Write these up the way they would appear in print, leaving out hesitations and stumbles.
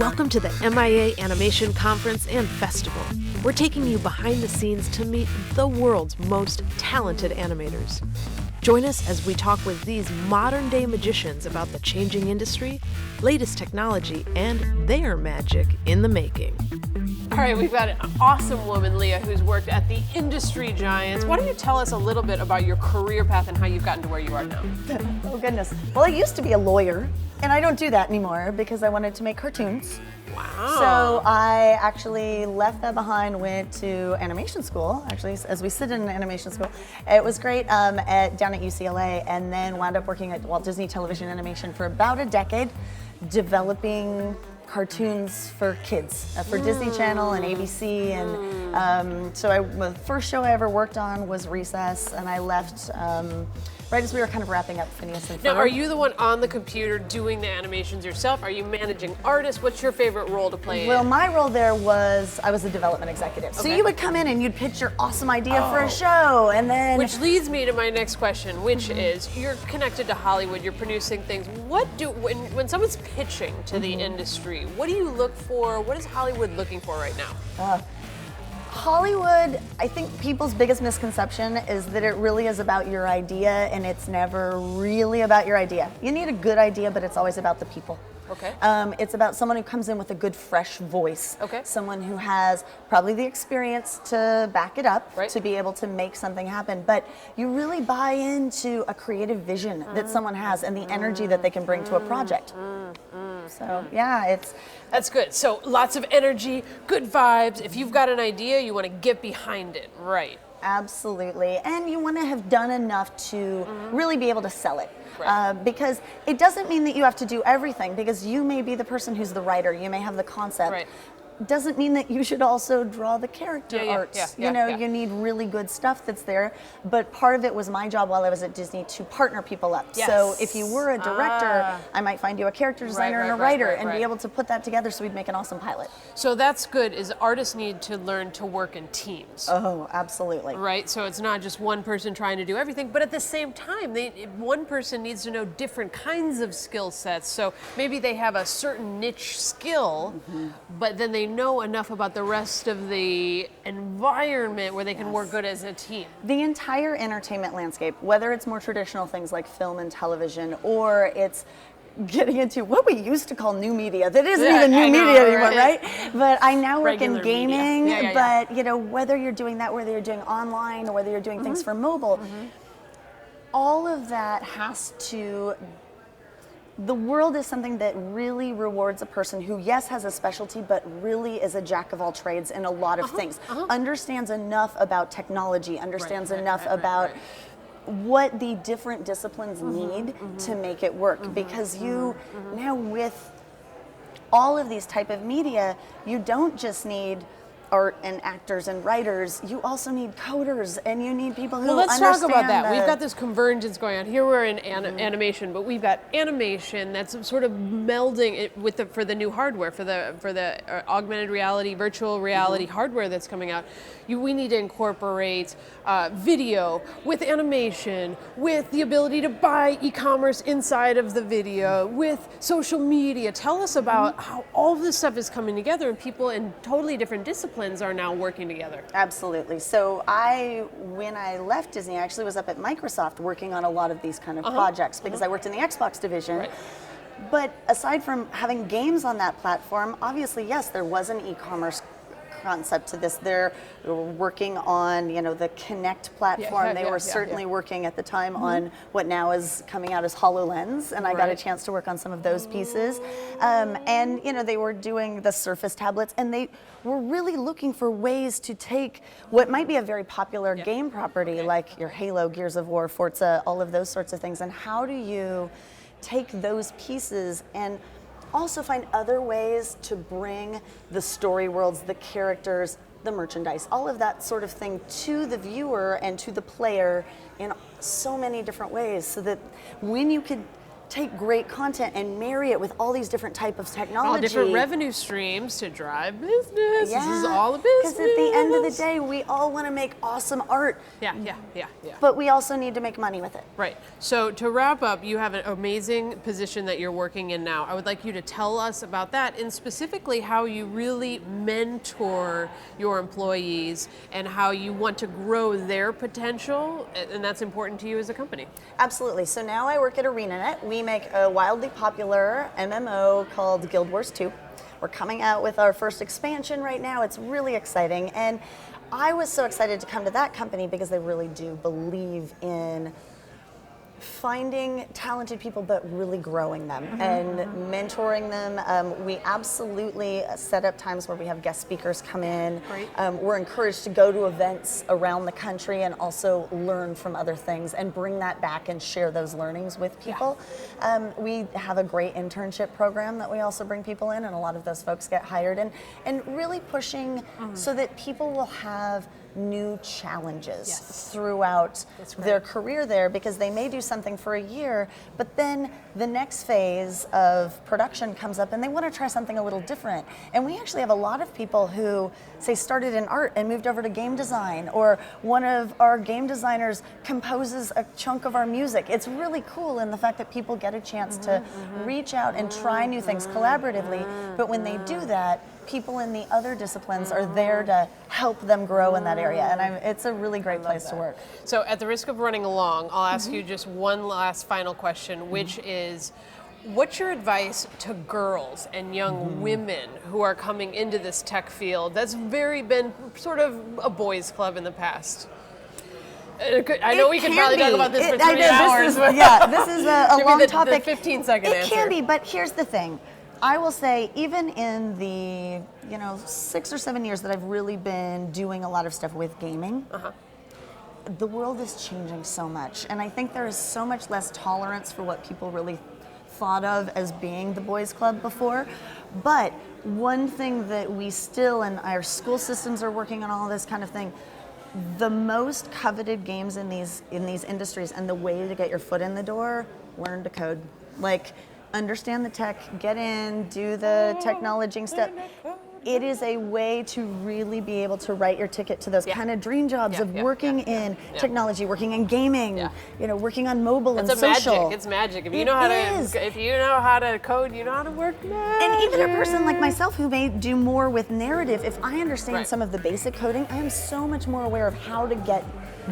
Welcome to the MIA Animation Conference and Festival. We're taking you behind the scenes to meet the world's most talented animators. Join us as we talk with these modern-day magicians about the changing industry, latest technology, and their magic in the making. All right, we've got an awesome woman, Leah, who's worked at the industry giants. Why don't you tell us a little bit about your career path and how you've gotten to where you are now? Oh, goodness. Well, I used to be a lawyer, and I don't do that anymore because I wanted to make cartoons. Wow. So I actually left that behind, went to animation school, actually, as we sit in an animation school. It was great down at UCLA, and then wound up working at Walt Disney Television Animation for about a decade, developing cartoons for kids, for Disney Channel and ABC. And so the first show I ever worked on was Recess, and I left right as we were kind of wrapping up Phineas and Ferb. Now, are you the one on the computer doing the animations yourself? Are you managing artists? What's your favorite role to play? Well, my role there was, I was a development executive. So you would come in and you'd pitch your awesome idea for a show, and then... Which leads me to my next question, which is, you're connected to Hollywood, you're producing things. When someone's pitching to the industry, what do you look for? What is Hollywood looking for right now? Hollywood, I think people's biggest misconception is that it really is about your idea, and it's never really about your idea. You need a good idea, but it's always about the people. Okay. It's about someone who comes in with a good, fresh voice. Okay. Someone who has probably the experience to back it up, right, to be able to make something happen. But you really buy into a creative vision that someone has and the energy that they can bring to a project. So yeah, That's good. So lots of energy, good vibes. If you've got an idea, you want to get behind it, right? Absolutely, and you want to have done enough to really be able to sell it. Right. Because it doesn't mean that you have to do everything, because you may be the person who's the writer, you may have the concept. Right. Doesn't mean that you should also draw the character arts. Yeah, you need really good stuff that's there. But part of it was my job while I was at Disney to partner people up. Yes. So if you were a director, I might find you a character designer and a writer and be able to put that together so we'd make an awesome pilot. So that's good, is artists need to learn to work in teams. Oh, absolutely. Right, so it's not just one person trying to do everything, but at the same time, one person needs to know different kinds of skill sets. So maybe they have a certain niche skill, but then they know enough about the rest of the environment where they can work good as a team. The entire entertainment landscape, whether it's more traditional things like film and television, or it's getting into what we used to call new media that isn't even new media anymore, right? But I now work in gaming, but you know, whether you're doing that, whether you're doing online, or whether you're doing things for mobile, all of that has to... The world is something that really rewards a person who, yes, has a specialty, but really is a jack of all trades in a lot of things. Understands enough about technology, understands enough about what the different disciplines need to make it work. Because you, now with all of these type of media, you don't just need art and actors and writers, you also need coders, and you need people who understand. Let's talk about that. We've got this convergence going on. Here we're in animation, but we've got animation that's sort of melding it with for the new hardware, for the augmented reality, virtual reality hardware that's coming out. We need to incorporate video with animation, with the ability to buy e-commerce inside of the video, with social media. Tell us about how all this stuff is coming together, and people in totally different disciplines are now working together. Absolutely. So when I left Disney, I actually was up at Microsoft working on a lot of these kind of projects, because I worked in the Xbox division. Right. But aside from having games on that platform, obviously, yes, there was an e-commerce concept to this. They're working on, the Kinect platform. They were certainly working at the time on what now is coming out as HoloLens, and I got a chance to work on some of those pieces. And they were doing the Surface tablets, and they were really looking for ways to take what might be a very popular game property, like your Halo, Gears of War, Forza, all of those sorts of things, and how do you take those pieces and also find other ways to bring the story worlds, the characters, the merchandise, all of that sort of thing to the viewer and to the player in so many different ways, so that when you could take great content and marry it with all these different types of technology. All different revenue streams to drive business. Yeah, this is all a business. because at the end of the day, we all want to make awesome art. Yeah. But we also need to make money with it. Right. So to wrap up, you have an amazing position that you're working in now. I would like you to tell us about that, and specifically how you really mentor your employees and how you want to grow their potential, and that's important to you as a company. Absolutely. So now I work at ArenaNet. We make a wildly popular MMO called Guild Wars 2. We're coming out with our first expansion right now. It's really exciting. And I was so excited to come to that company because they really do believe in finding talented people but really growing them and mentoring them. We absolutely set up times where we have guest speakers come in. We're encouraged to go to events around the country and also learn from other things and bring that back and share those learnings with people. We have a great internship program that we also bring people in, and a lot of those folks get hired, and really pushing so that people will have new challenges throughout their career there, because they may do something for a year, but then the next phase of production comes up and they want to try something a little different. And we actually have a lot of people who, say, started in art and moved over to game design, or one of our game designers composes a chunk of our music. It's really cool in the fact that people get a chance to reach out and try new things collaboratively, but when they do that, people in the other disciplines are there to help them grow in that area, and it's a really great place to work. So at the risk of running along, I'll ask you just one last final question, which is, what's your advice to girls and young women who are coming into this tech field that's been sort of a boys' club in the past? I know we could probably talk about this for 3 hours. This is a long topic. The 15-second answer. It can be, but here's the thing. I will say, even in the 6 or 7 years that I've really been doing a lot of stuff with gaming, the world is changing so much, and I think there is so much less tolerance for what people really thought of as being the boys' club before. But one thing that we still, and our school systems are working on all this kind of thing, the most coveted games in these industries, and the way to get your foot in the door, learn to code. Understand the tech, get in, do the technology stuff. It is a way to really be able to write your ticket to those kind of dream jobs of working in technology, working in gaming, working on mobile and social. It's magic. If you know how to code, you know how to work magic. And even a person like myself who may do more with narrative, if I understand some of the basic coding, I am so much more aware of how to get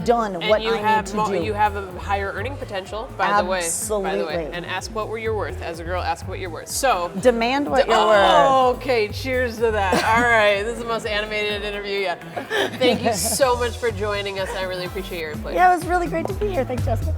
done what I need to do. You have a higher earning potential, by the way. And ask what you're worth. As a girl, ask what you're worth. So demand what you're worth. Okay, cheers to that. All right, this is the most animated interview yet. Thank you so much for joining us. I really appreciate your input. Yeah, it was really great to be here. Thanks, Jessica.